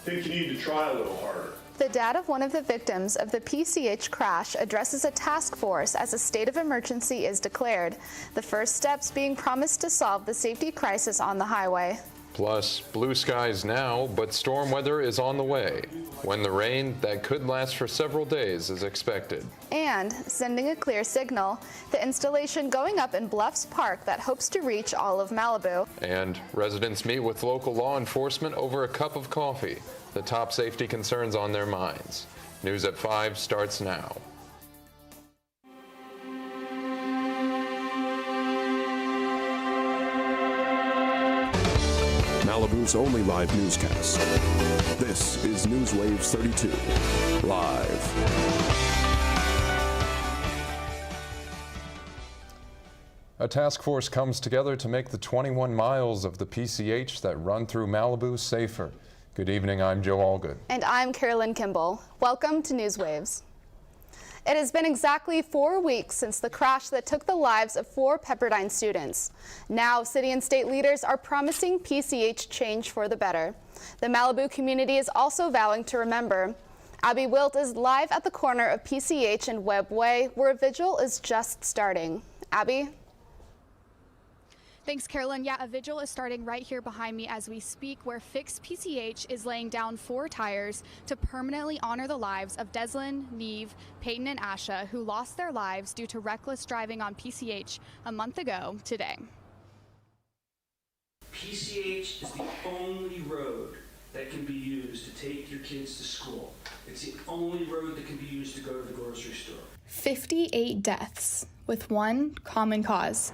think you need to try a little harder. The dad of one of the victims of the PCH crash addresses a task force as a state of emergency is declared, the first steps being promised to solve the safety crisis on the highway. Plus, blue skies now, but storm weather is on the way, when the rain that could last for several days is expected. And sending a clear signal, the installation going up in Bluffs Park that hopes to reach all of Malibu. And residents meet with local law enforcement over a cup of coffee, the top safety concerns on their minds. News at 5 starts now. Malibu's only live newscast. This is NewsWaves 32, live. A task force comes together to make the 21 miles of the PCH that run through Malibu safer. Good evening, I'm Joe Allgood. And I'm Carolyn Kimball. Welcome to NewsWaves. It has been exactly 4 weeks since the crash that took the lives of 4 Pepperdine students. Now, city and state leaders are promising PCH change for the better. The Malibu community is also vowing to remember. Abby Wilt is live at the corner of PCH and Webb Way, where a vigil is just starting. Abby? Thanks, Carolyn. Yeah, a vigil is starting right here behind me as we speak, where Fix PCH is laying down 4 tires to permanently honor the lives of Deslin, Neve, Peyton, and Asha, who lost their lives due to reckless driving on PCH a month ago today. PCH is the only road that can be used to take your kids to school. It's the only road that can be used to go to the grocery store. 58 deaths with one common cause: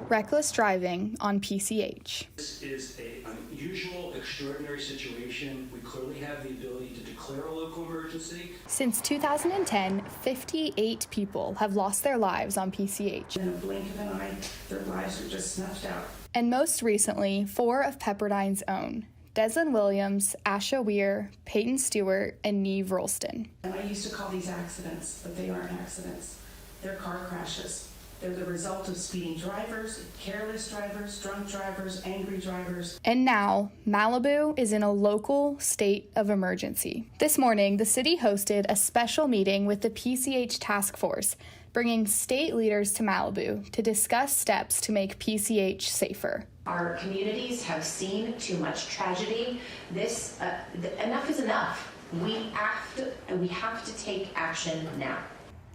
reckless driving on PCH. This is an unusual, extraordinary situation. We clearly have the ability to declare a local emergency. Since 2010, 58 people have lost their lives on PCH. In a blink of an eye, their lives were just snuffed out. And most recently, 4 of Pepperdine's own: Deslin Williams, Asha Weir, Peyton Stewart, and Neve Rolston. And I used to call these accidents, but they aren't accidents. They're car crashes. They're the result of speeding drivers, careless drivers, drunk drivers, angry drivers. And now, Malibu is in a local state of emergency. This morning, the city hosted a special meeting with the PCH task force, bringing state leaders to Malibu to discuss steps to make PCH safer. Our communities have seen too much tragedy. Enough is enough. We have to take action now.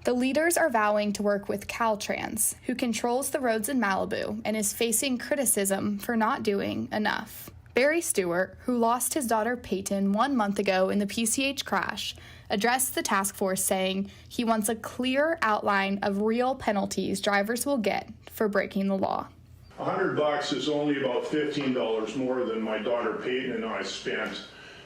The leaders are vowing to work with Caltrans, who controls the roads in Malibu and is facing criticism for not doing enough. Barry Stewart, who lost his daughter Peyton 1 month ago in the PCH crash, addressed the task force saying he wants a clear outline of real penalties drivers will get for breaking the law. $100 is only about $15 more than my daughter Peyton and I spent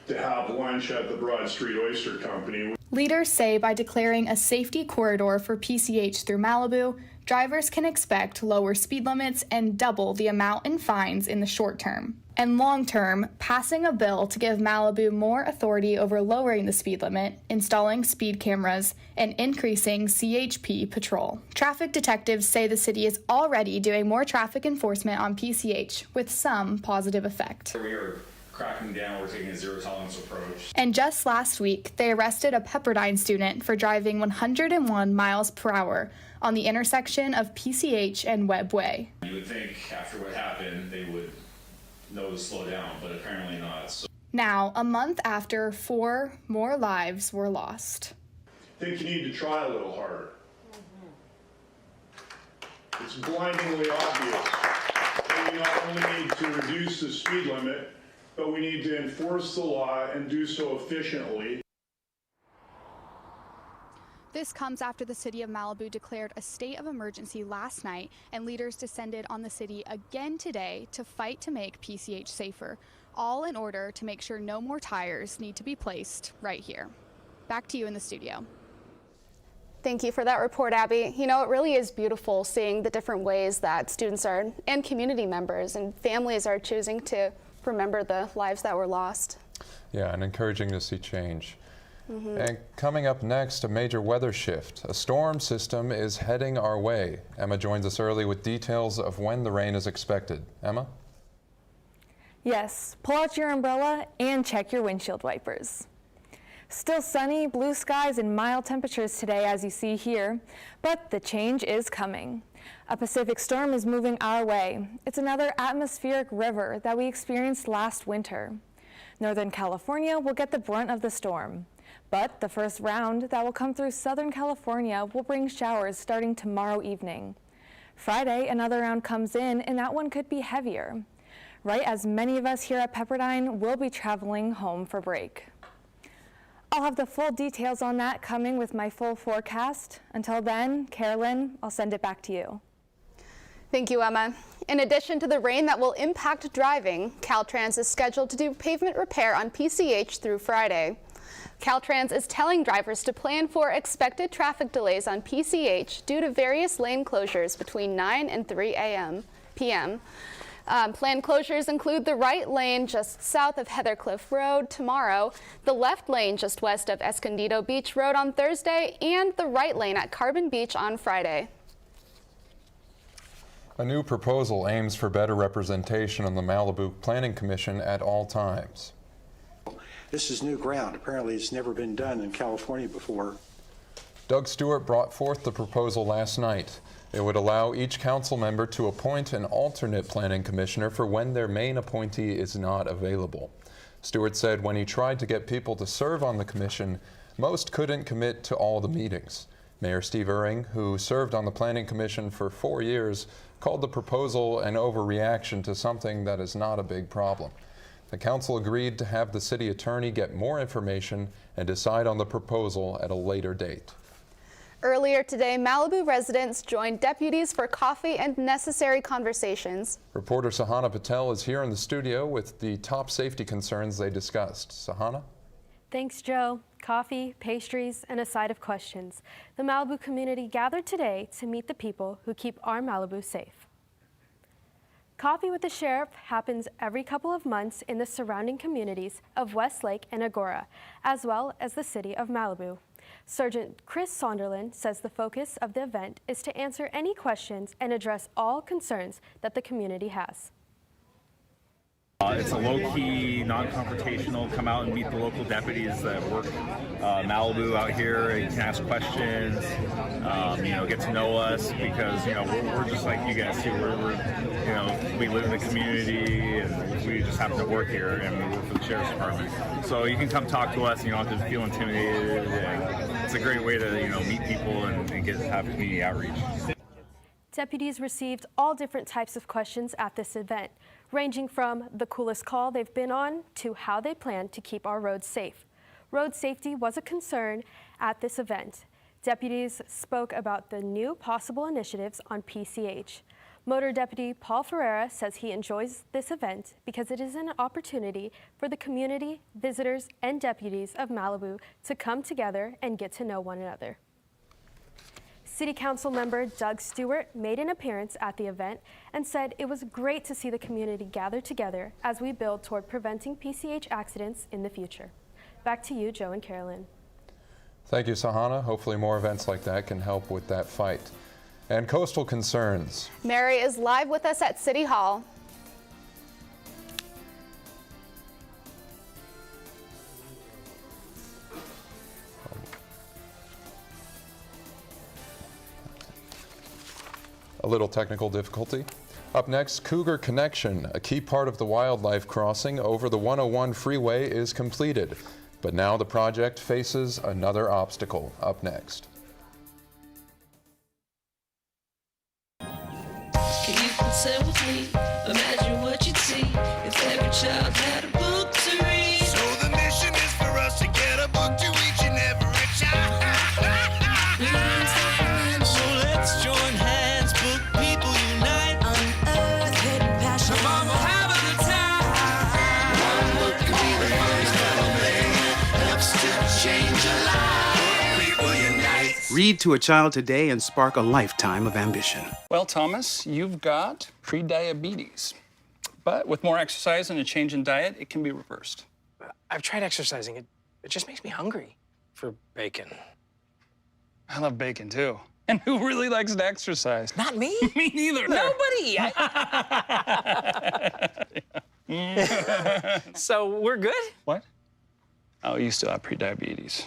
to have lunch at the Broad Street Oyster Company. Leaders say by declaring a safety corridor for PCH through Malibu, drivers can expect lower speed limits and double the amount in fines in the short term. And long term, passing a bill to give Malibu more authority over lowering the speed limit, installing speed cameras, and increasing CHP patrol. Traffic detectives say the city is already doing more traffic enforcement on PCH with some positive effect. We are cracking down, we're taking a zero tolerance approach. And just last week, they arrested a Pepperdine student for driving 101 miles per hour on the intersection of PCH and Webb Way. You would think after what happened, they would know to slow down, but apparently not. So. Now, a month after 4 more lives were lost. I think you need to try a little harder. It's blindingly obvious that we not only need to reduce the speed limit, but we need to enforce the law and do so efficiently. This comes after the city of Malibu declared a state of emergency last night, and leaders descended on the city again today to fight to make PCH safer, all in order to make sure no more tires need to be placed right here. Back to you in the studio. Thank you for that report, Abby. You know, it really is beautiful seeing the different ways that students are, and community members and families are choosing to remember the lives that were lost. Yeah, and encouraging to see change. And coming up next, a major weather shift. A storm system is heading our way. Emma joins us early with details of when the rain is expected. Emma? Yes, pull out your umbrella and check your windshield wipers. Still sunny, blue skies, and mild temperatures today, as you see here, but the change is coming. A Pacific storm is moving our way. It's another atmospheric river that we experienced last winter. Northern California will get the brunt of the storm, but the first round that will come through Southern California will bring showers starting tomorrow evening. Friday, another round comes in, and that one could be heavier, right as many of us here at Pepperdine will be traveling home for break. I'll have the full details on that coming with my full forecast. Until then, Carolyn, I'll send it back to you. Thank you, Emma. In addition to the rain that will impact driving, Caltrans is scheduled to do pavement repair on PCH through Friday. Caltrans is telling drivers to plan for expected traffic delays on PCH due to various lane closures between 9 and 3 p.m. Planned closures include the right lane just south of Heathercliff Road tomorrow, the left lane just west of Escondido Beach Road on Thursday, and the right lane at Carbon Beach on Friday. A new proposal aims for better representation on the Malibu Planning Commission at all times. This is new ground. Apparently it's never been done in California before. Doug Stewart brought forth the proposal last night. It would allow each council member to appoint an alternate planning commissioner for when their main appointee is not available. Stewart said when he tried to get people to serve on the commission, most couldn't commit to all the meetings. Mayor Steve Ehring, who served on the Planning Commission for 4 years, called the proposal an overreaction to something that is not a big problem. The council agreed to have the city attorney get more information and decide on the proposal at a later date. Earlier today, Malibu residents joined deputies for coffee and necessary conversations. Reporter Sahana Patel is here in the studio with the top safety concerns they discussed. Sahana? Thanks, Joe. Coffee, pastries, and a side of questions. The Malibu community gathered today to meet the people who keep our Malibu safe. Coffee with the Sheriff happens every couple of months in the surrounding communities of Westlake and Agora, as well as the city of Malibu. Sergeant Chris Sonderland says the focus of the event is to answer any questions and address all concerns that the community has. It's a low-key, non-confrontational, come out and meet the local deputies that work Malibu out here, and you can ask questions, get to know us, because, we're just like you guys too. We live in the community, and we just happen to work here, and we work for the Sheriff's Department. So you can come talk to us, you don't have to feel intimidated, and it's a great way to, meet people and have community outreach. Deputies received all different types of questions at this event, ranging from the coolest call they've been on to how they plan to keep our roads safe. Road safety was a concern at this event. Deputies spoke about the new possible initiatives on PCH. Motor Deputy Paul Ferreira says he enjoys this event because it is an opportunity for the community, visitors, and deputies of Malibu to come together and get to know one another. City Council member Doug Stewart made an appearance at the event and said it was great to see the community gather together as we build toward preventing PCH accidents in the future. Back to you, Joe and Carolyn. Thank you, Sahana. Hopefully more events like that can help with that fight. And coastal concerns. Mary is live with us at City Hall. A little technical difficulty. Up next, Cougar Connection, a key part of the wildlife crossing over the 101 freeway, is completed. But now the project faces another obstacle. Up next. Can you consent with me? Imagine what you'd see if every child had a book to read. So the mission is for us to get a book to each and every child. So let's join hands, book people unite. Unearth hidden passion. Come on, we'll have a good time. One book can be the first element, helps to change a life. People unite. Read to a child today and spark a lifetime of ambition. Well, Thomas, you've got pre-diabetes. But with more exercise and a change in diet, it can be reversed. I've tried exercising. It just makes me hungry for bacon. I love bacon, too. And who really likes to exercise? Not me. Me neither. Nobody. So we're good? What? Oh, you still have prediabetes.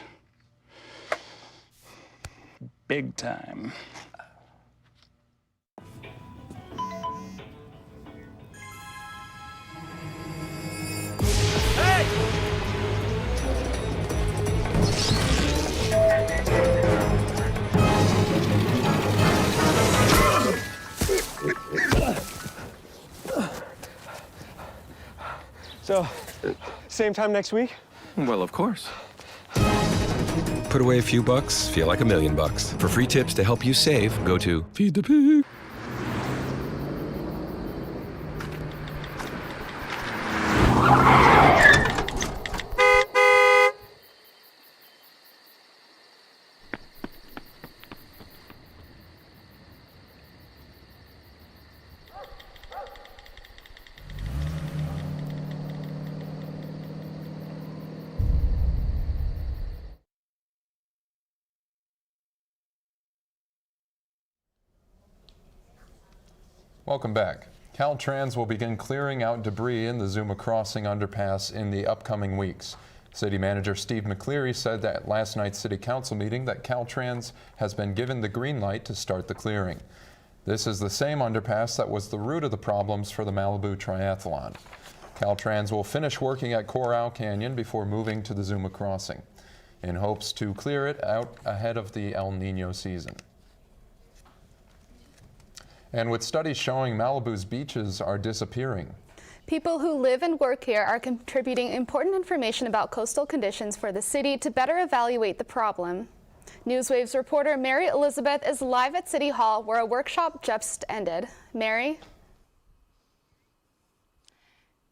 Big time. So, same time next week? Well, of course. Put away a few bucks, feel like $1,000,000. For free tips to help you save, go to Feed the Pig. Welcome back. Caltrans will begin clearing out debris in the Zuma Crossing underpass in the upcoming weeks. City Manager Steve McCleary said at last night's City Council meeting that Caltrans has been given the green light to start the clearing. This is the same underpass that was the root of the problems for the Malibu Triathlon. Caltrans will finish working at Coral Canyon before moving to the Zuma Crossing, in hopes to clear it out ahead of the El Nino season. And with studies showing Malibu's beaches are disappearing. People who live and work here are contributing important information about coastal conditions for the city to better evaluate the problem. NewsWaves reporter Mary Elizabeth is live at City Hall where a workshop just ended. Mary?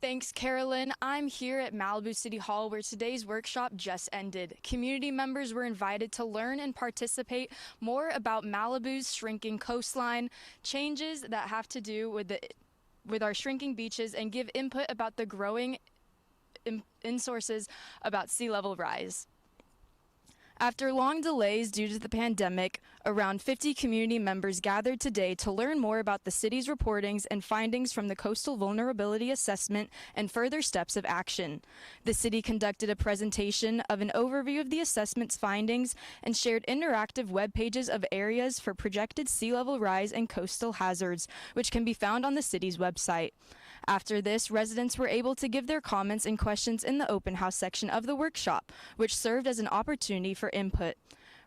Thanks, Carolyn. I'm here at Malibu City Hall where today's workshop just ended. Community members were invited to learn and participate more about Malibu's shrinking coastline, changes that have to do with our shrinking beaches, and give input about the growing in-sources about sea level rise. After long delays due to the pandemic, around 50 community members gathered today to learn more about the city's reportings and findings from the Coastal Vulnerability Assessment and further steps of action. The city conducted a presentation of an overview of the assessment's findings and shared interactive web pages of areas for projected sea level rise and coastal hazards, which can be found on the city's website. After this, residents were able to give their comments and questions in the open house section of the workshop, which served as an opportunity for input.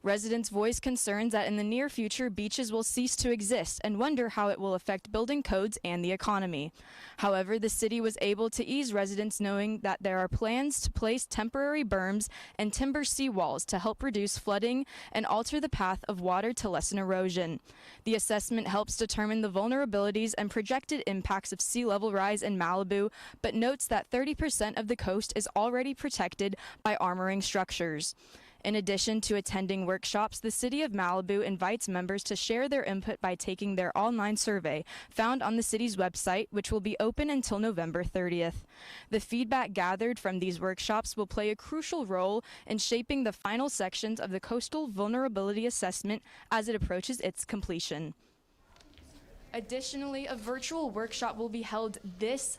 Residents voiced concerns that in the near future, beaches will cease to exist and wonder how it will affect building codes and the economy. However, the city was able to ease residents knowing that there are plans to place temporary berms and timber seawalls to help reduce flooding and alter the path of water to lessen erosion. The assessment helps determine the vulnerabilities and projected impacts of sea level rise in Malibu, but notes that 30% of the coast is already protected by armoring structures. In addition to attending workshops, the City of Malibu invites members to share their input by taking their online survey found on the city's website, which will be open until November 30th. The feedback gathered from these workshops will play a crucial role in shaping the final sections of the Coastal Vulnerability Assessment as it approaches its completion. Additionally, a virtual workshop will be held this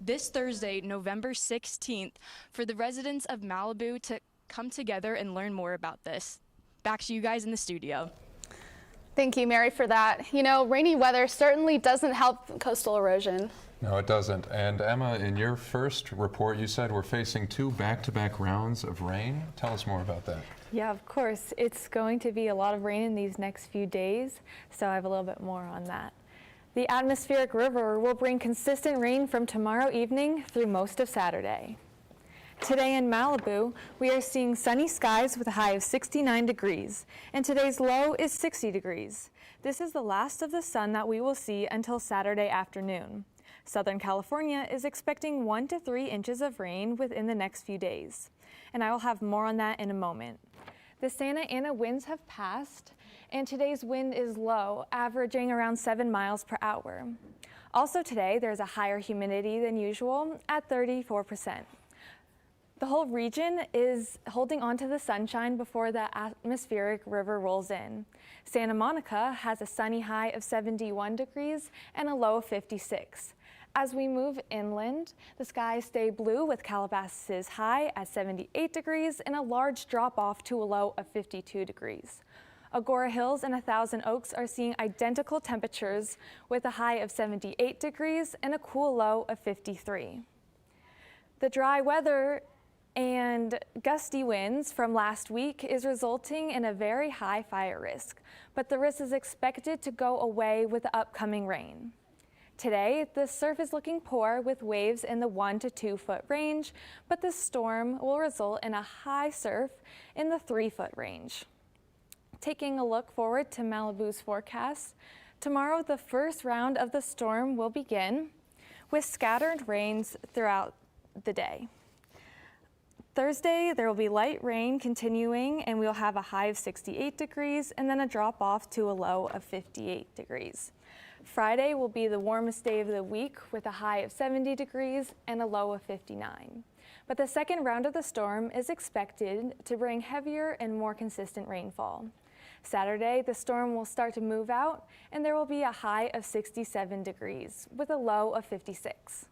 Thursday, November 16th, for the residents of Malibu to come together and learn more about this. Back to you guys in the studio. Thank you, Mary, for that. You know, rainy weather certainly doesn't help coastal erosion. No, it doesn't. And Emma, in your first report, you said we're facing 2 back-to-back rounds of rain. Tell us more about that. Yeah, of course. It's going to be a lot of rain in these next few days, so I have a little bit more on that. The atmospheric river will bring consistent rain from tomorrow evening through most of Saturday. Today in Malibu, we are seeing sunny skies with a high of 69 degrees, and today's low is 60 degrees. This is the last of the sun that we will see until Saturday afternoon. Southern California is expecting 1 to 3 inches of rain within the next few days, and I will have more on that in a moment. The Santa Ana winds have passed, and today's wind is low, averaging around 7 miles per hour. Also today, there's a higher humidity than usual at 34%. The whole region is holding on to the sunshine before the atmospheric river rolls in. Santa Monica has a sunny high of 71 degrees and a low of 56. As we move inland, the skies stay blue with Calabasas high at 78 degrees and a large drop off to a low of 52 degrees. Agora Hills and 1,000 Oaks are seeing identical temperatures with a high of 78 degrees and a cool low of 53. The dry weather and gusty winds from last week is resulting in a very high fire risk, but the risk is expected to go away with the upcoming rain. Today, the surf is looking poor with waves in the 1 to 2 foot range, but the storm will result in a high surf in the 3 foot range. Taking a look forward to Malibu's forecast, tomorrow the first round of the storm will begin with scattered rains throughout the day. Thursday, there will be light rain continuing and we'll have a high of 68 degrees and then a drop off to a low of 58 degrees. Friday will be the warmest day of the week with a high of 70 degrees and a low of 59. But the second round of the storm is expected to bring heavier and more consistent rainfall. Saturday, the storm will start to move out and there will be a high of 67 degrees with a low of 56.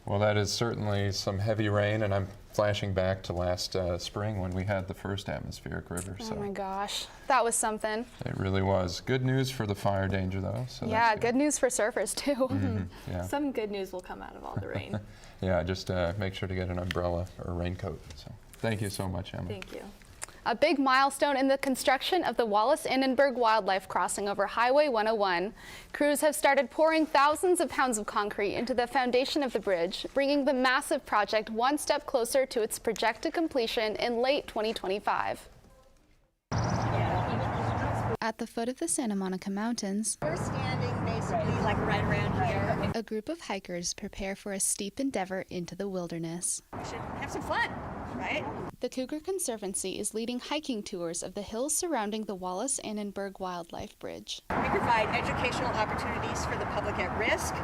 Well, that is certainly some heavy rain, and I'm flashing back to last spring when we had the first atmospheric river. Oh my gosh, that was something. It really was. Good news for the fire danger, though. So yeah, good news for surfers, too. Mm-hmm. Yeah. Some good news will come out of all the rain. Yeah, just make sure to get an umbrella or raincoat. So thank you so much, Emma. Thank you. A big milestone in the construction of the Wallace-Annenberg Wildlife Crossing over Highway 101. Crews have started pouring thousands of pounds of concrete into the foundation of the bridge, bringing the massive project one step closer to its projected completion in late 2025. At the foot of the Santa Monica Mountains, we're standing basically like right around here. A group of hikers prepare for a steep endeavor into the wilderness. We should have some fun, right? The Cougar Conservancy is leading hiking tours of the hills surrounding the Wallace-Annenberg Wildlife Bridge. We provide educational opportunities for the public at risk,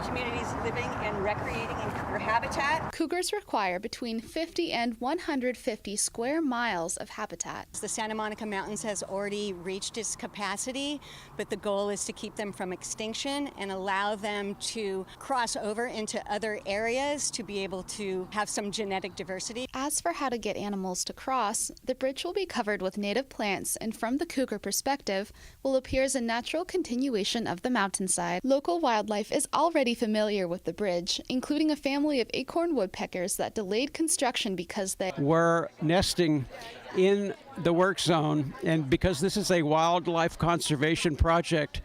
communities living and recreating in cougar habitat. Cougars require between 50 and 150 square miles of habitat. The Santa Monica Mountains has already reached its capacity, but the goal is to keep them from extinction and allow them to cross over into other areas to be able to have some genetic diversity. As for how to get animals to cross, the bridge will be covered with native plants and from the cougar perspective will appear as a natural continuation of the mountainside. Local wildlife is already familiar with the bridge, including a family of acorn woodpeckers that delayed construction because they were nesting in the work zone, and because this is a wildlife conservation project,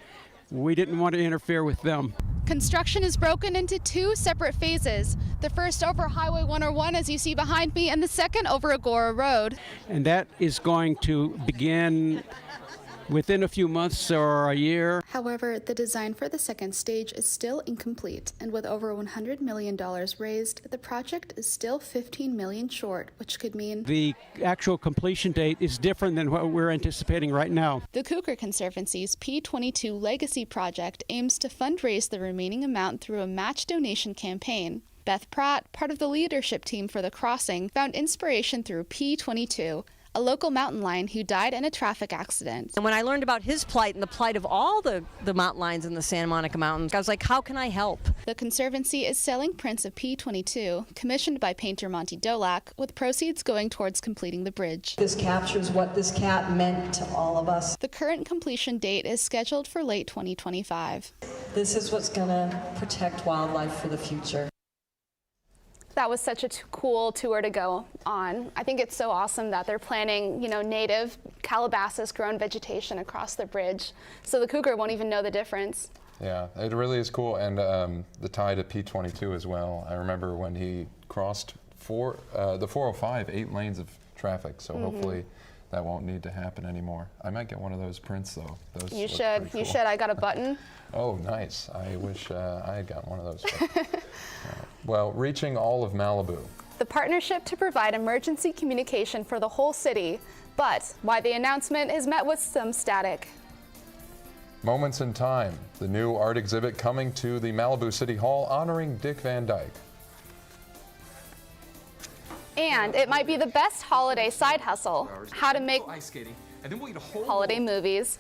we didn't want to interfere with them. Construction is broken into two separate phases. The first over Highway 101, as you see behind me, and the second over Agora Road. And that is going to begin within a few months or a year. However, the design for the second stage is still incomplete, and with over $100 million raised, the project is still $15 million short, which could mean the actual completion date is different than what we're anticipating right now. The Cougar Conservancy's P22 Legacy Project aims to fundraise the remaining amount through a match donation campaign. Beth Pratt, part of the leadership team for the crossing, found inspiration through P22, a local mountain lion who died in a traffic accident. And when I learned about his plight and the plight of all the mountain lions in the Santa Monica Mountains, I was like, how can I help? The Conservancy is selling prints of P22, commissioned by painter Monty Dolak, with proceeds going towards completing the bridge. This captures what this cat meant to all of us. The current completion date is scheduled for late 2025. This is what's going to protect wildlife for the future. That was such a cool tour to go on. I think it's so awesome that they're planting, native Calabasas grown vegetation across the bridge, so the cougar won't even know the difference. Yeah, it really is cool, and the tie to P22 as well. I remember when he crossed the 405, 8 lanes of traffic, so hopefully that won't need to happen anymore. I might get one of those prints though. Those you should. Cool. You should. I got a button. Oh, nice. I wish I had gotten one of those. Well, reaching all of Malibu. The partnership to provide emergency communication for the whole city, but why the announcement is met with some static. Moments in Time, the new art exhibit coming to the Malibu City Hall honoring Dick Van Dyke. And it might be the best holiday side hustle, how to make holiday movies.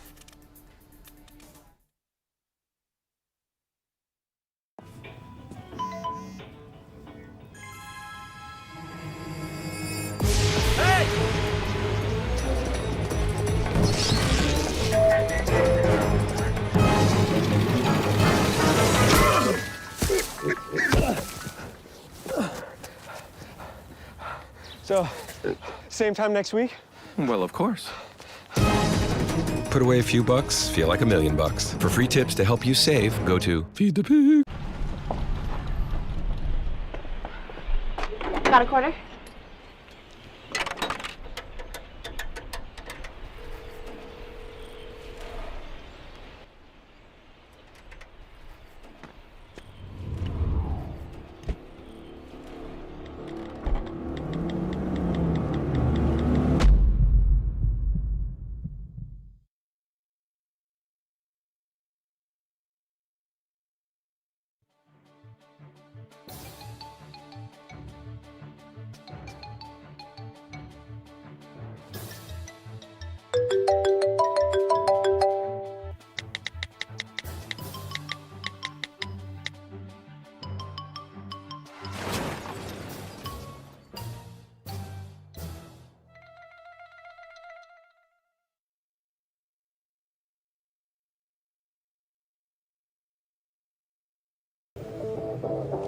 So, same time next week? Well, of course. Put away a few bucks, feel like $1 million. For free tips to help you save, go to Feed the Pig. Got a quarter?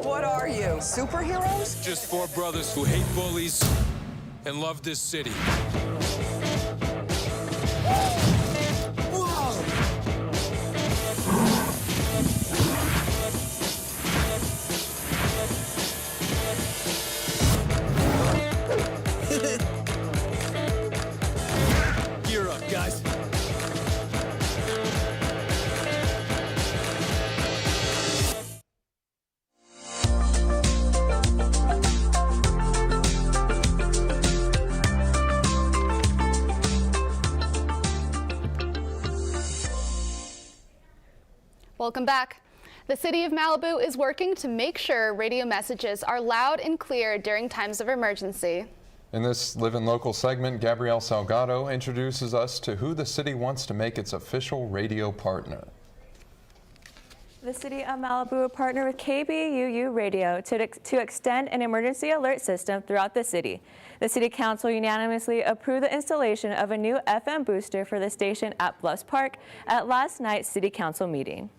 What are you, superheroes? Just four brothers who hate bullies and love this city. Gear up, guys. Welcome back. The City of Malibu is working to make sure radio messages are loud and clear during times of emergency. In this Live in Local segment, Gabrielle Salgado introduces us to who the city wants to make its official radio partner. The City of Malibu will partner with KBUU Radio to extend an emergency alert system throughout the city. The City Council unanimously approved the installation of a new FM booster for the station at Bluffs Park at last night's City Council meeting.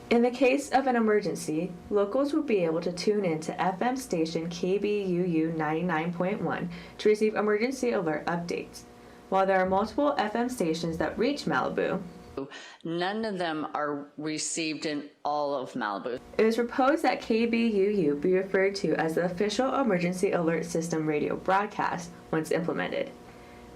In the case of an emergency, locals will be able to tune in to FM station KBUU 99.1 to receive emergency alert updates. While there are multiple FM stations that reach Malibu, none of them are received in all of Malibu. It was proposed that KBUU be referred to as the official emergency alert system radio broadcast once implemented.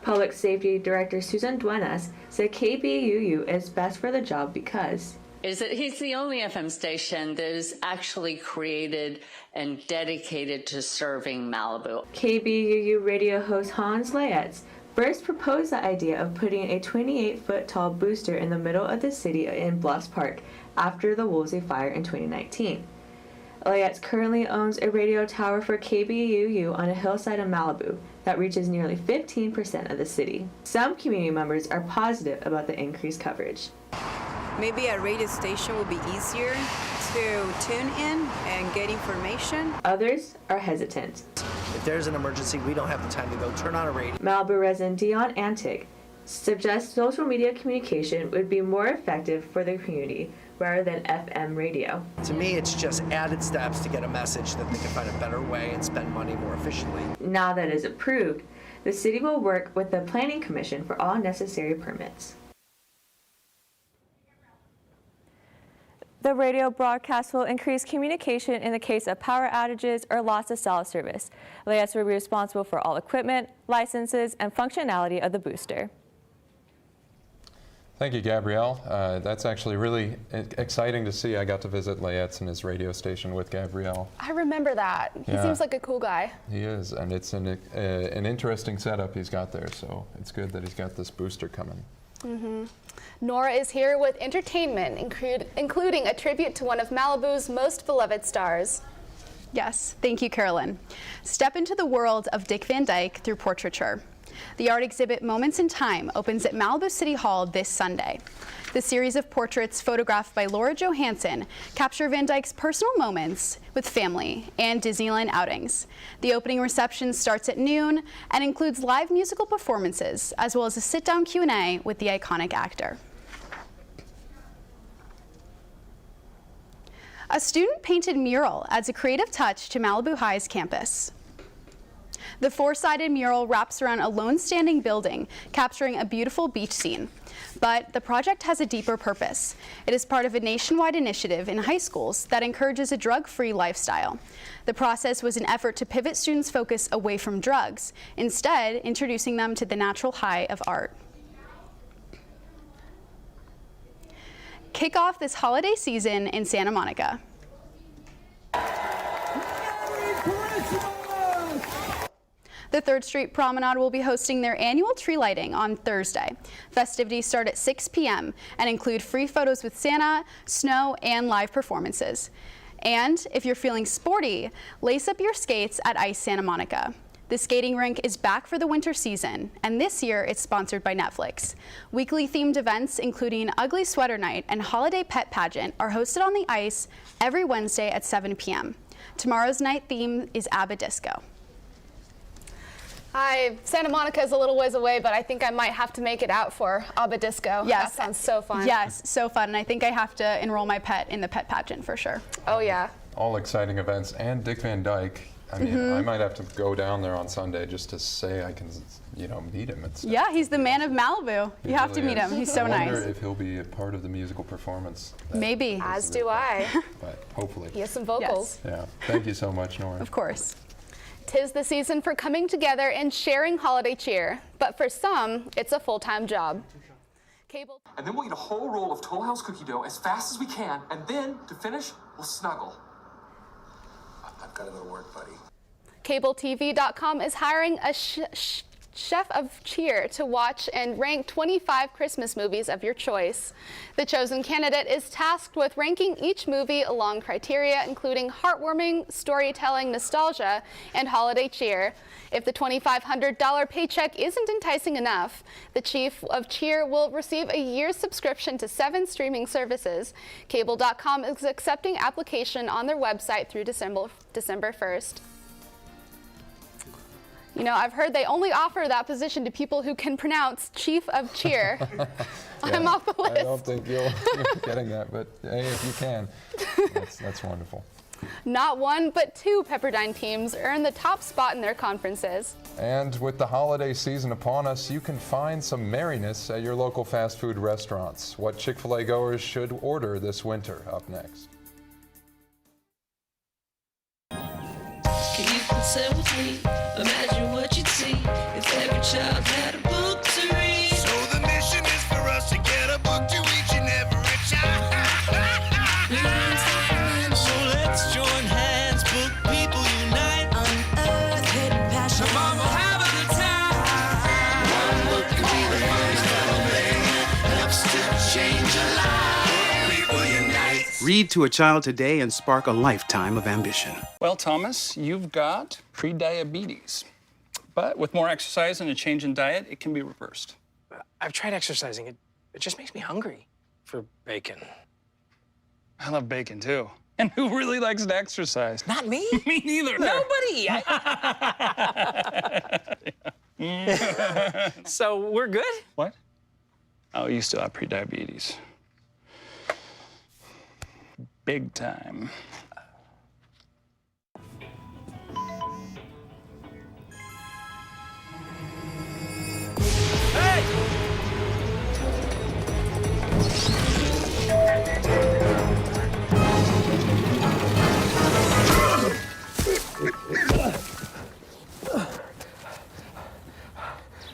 Public Safety Director Susan Duenas said KBUU is best for the job because He's the only FM station that is actually created and dedicated to serving Malibu. KBUU radio host Hans Layetz first proposed the idea of putting a 28-foot tall booster in the middle of the city in Bluffs Park after the Woolsey fire in 2019. Layetz currently owns a radio tower for KBUU on a hillside in Malibu that reaches nearly 15% of the city. Some community members are positive about the increased coverage. Maybe a radio station will be easier to tune in and get information. Others are hesitant. If there's an emergency, we don't have the time to go turn on a radio. Malibu resident Dion Antic suggests social media communication would be more effective for the community rather than FM radio. To me, it's just added steps to get a message that they can find a better way and spend money more efficiently. Now that it is approved, the city will work with the Planning Commission for all necessary permits. The radio broadcast will increase communication in the case of power outages or loss of cell service. Layetz will be responsible for all equipment, licenses, and functionality of the booster. Thank you, Gabrielle. That's actually really exciting to see. I got to visit Layetz and his radio station with Gabrielle. I remember that. He seems like a cool guy. He is, and it's an interesting setup he's got there, so it's good that he's got this booster coming. Nora is here with entertainment, including a tribute to one of Malibu's most beloved stars. Yes, thank you, Carolyn. Step into the world of Dick Van Dyke through portraiture. The art exhibit Moments in Time opens at Malibu City Hall this Sunday. The series of portraits photographed by Laura Johansson capture Van Dyke's personal moments with family and Disneyland outings. The opening reception starts at noon and includes live musical performances as well as a sit-down Q&A with the iconic actor. A student-painted mural adds a creative touch to Malibu High's campus. The four-sided mural wraps around a lone standing building, capturing a beautiful beach scene. But the project has a deeper purpose. It is part of a nationwide initiative in high schools that encourages a drug-free lifestyle. The process was an effort to pivot students' focus away from drugs, instead introducing them to the natural high of art. Kick off this holiday season in Santa Monica. The 3rd Street Promenade will be hosting their annual tree lighting on Thursday. Festivities start at 6 p.m. and include free photos with Santa, snow, and live performances. And if you're feeling sporty, lace up your skates at Ice Santa Monica. The skating rink is back for the winter season, and this year it's sponsored by Netflix. Weekly themed events, including Ugly Sweater Night and Holiday Pet Pageant, are hosted on the ice every Wednesday at 7 p.m. Tomorrow's night theme is ABBA Disco. Hi, Santa Monica is a little ways away, but I think I might have to make it out for ABBA Disco. Yes. That sounds so fun. Yes, so fun, and I think I have to enroll my pet in the pet pageant for sure. Oh yeah. All exciting events, and Dick Van Dyke. I mean, I might have to go down there on Sunday just to say I can, meet him and stuff. Yeah, he's the man of Malibu. You have to meet him. He's so nice. I wonder if he'll be a part of the musical performance. Maybe. As do I. But hopefully. He has some vocals. Yeah. Thank you so much, Nora. Of course. 'Tis the season for coming together and sharing holiday cheer, but for some, it's a full-time job. Cable. And then we'll eat a whole roll of Toll House cookie dough as fast as we can, and then, to finish, we'll snuggle. I've got to go to work, buddy. CableTV.com is hiring a chef of cheer to watch and rank 25 Christmas movies of your choice. The chosen candidate is tasked with ranking each movie along criteria including heartwarming, storytelling, nostalgia, and holiday cheer. If the $2,500 paycheck isn't enticing enough, the chief of cheer will receive a year's subscription to 7 streaming services. Cable.com is accepting application on their website through December 1st. I've heard they only offer that position to people who can pronounce chief of cheer. I'm off the list. I don't think you're getting that, but hey, if you can, that's wonderful. Not one, but 2 Pepperdine teams earn the top spot in their conferences. And with the holiday season upon us, you can find some merriness at your local fast food restaurants. What Chick-fil-A goers should order this winter, up next. You can say with me, imagine what you'd see if every child had a book to read. So the mission is for us to get a book to each and every child. So let's join hands, book people unite, unearth hidden passion. Come on, we'll have a good time. One book can be the first thing that helps to change a life. People unite. Read to a child today and spark a lifetime of ambition. Well, Thomas, you've got prediabetes. But with more exercise and a change in diet, it can be reversed. I've tried exercising. It just makes me hungry for bacon. I love bacon, too. And who really likes to exercise? Not me. Me neither. Nobody. So we're good? What? Oh, you still have prediabetes. Big time.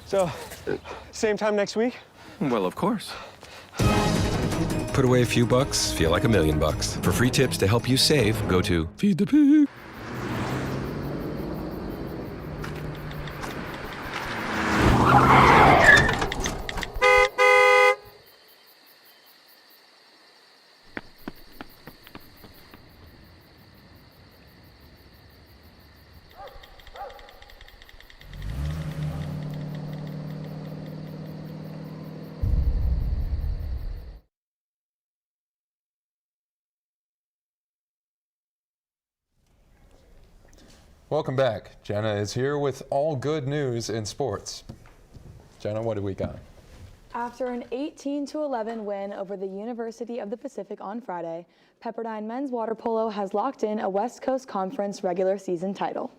So, same time next week? Well, of course. Put away a few bucks, feel like $1 million. For free tips to help you save, go to Feed the Pig. Welcome back. Jenna is here with all good news in sports. Jenna, what do we got? After an 18-11 win over the University of the Pacific on Friday, Pepperdine men's water polo has locked in a West Coast Conference regular season title.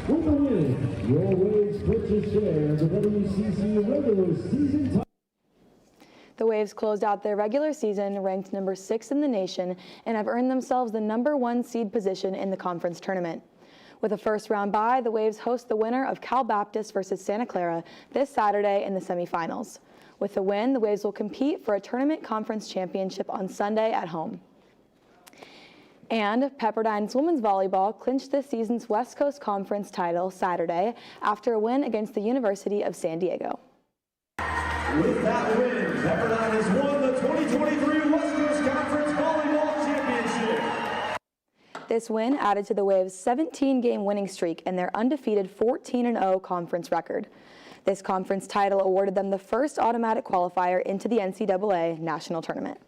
With the win, your Waves clinched its share of the WCC regular season title. The Waves closed out their regular season ranked number 6 in the nation and have earned themselves the number 1 seed position in the conference tournament. With a first-round bye, the Waves host the winner of Cal Baptist versus Santa Clara this Saturday in the semifinals. With the win, the Waves will compete for a tournament conference championship on Sunday at home. And Pepperdine's women's volleyball clinched this season's West Coast Conference title Saturday after a win against the University of San Diego. With that win, Pepperdine has won the 2023 West Coast Conference Volleyball Championship. This win added to the Waves' 17-game winning streak and their undefeated 14-0 conference record. This conference title awarded them the first automatic qualifier into the NCAA National Tournament.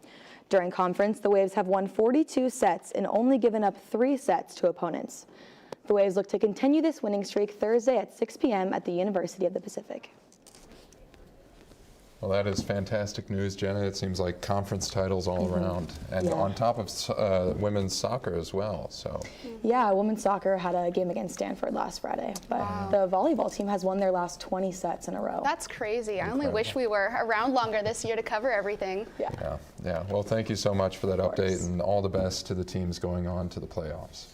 During conference, the Waves have won 42 sets and only given up 3 sets to opponents. The Waves look to continue this winning streak Thursday at 6 p.m. at the University of the Pacific. Well, that is fantastic news, Jenna. It seems like conference titles all around, and on top of women's soccer as well. So. Yeah, women's soccer had a game against Stanford last Friday, but the volleyball team has won their last 20 sets in a row. That's crazy. I only wish we were around longer this year to cover everything. Yeah. Well, thank you so much for that update, and all the best to the teams going on to the playoffs.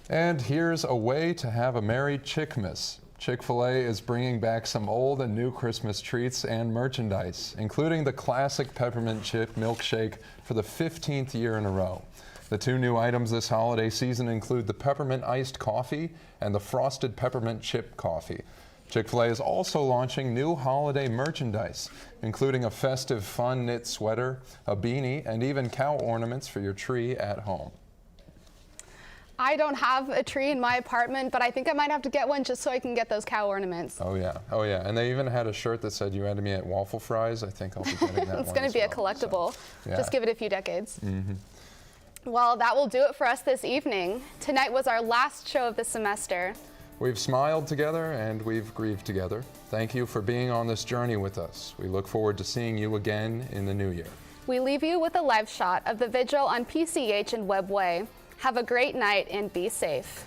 And here's a way to have a Merry Chickmas. Chick-fil-A is bringing back some old and new Christmas treats and merchandise, including the classic peppermint chip milkshake for the 15th year in a row. The 2 new items this holiday season include the peppermint iced coffee and the frosted peppermint chip coffee. Chick-fil-A is also launching new holiday merchandise, including a festive fun knit sweater, a beanie, and even cow ornaments for your tree at home. I don't have a tree in my apartment, but I think I might have to get one just so I can get those cow ornaments. Oh yeah. And they even had a shirt that said, "You had me at waffle fries." I think I'll be getting that It's going to be a collectible. So, just give it a few decades. Well, that will do it for us this evening. Tonight was our last show of the semester. We've smiled together and we've grieved together. Thank you for being on this journey with us. We look forward to seeing you again in the new year. We leave you with a live shot of the vigil on PCH and Webway. Have a great night and be safe.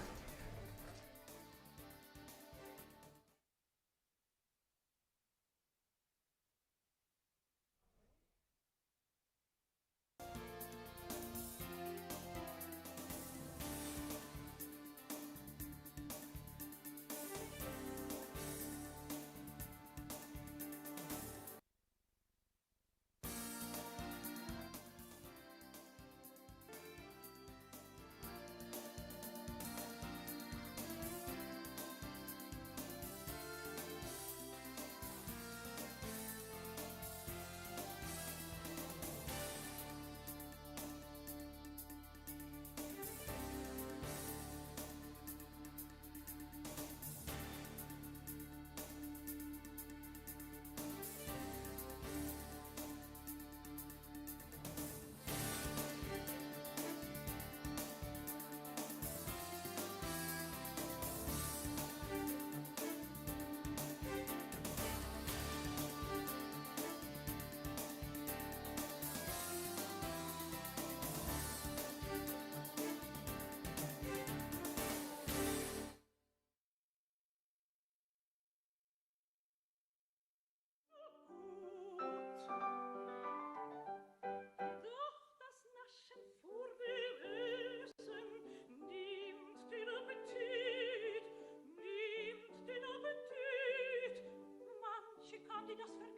Candidas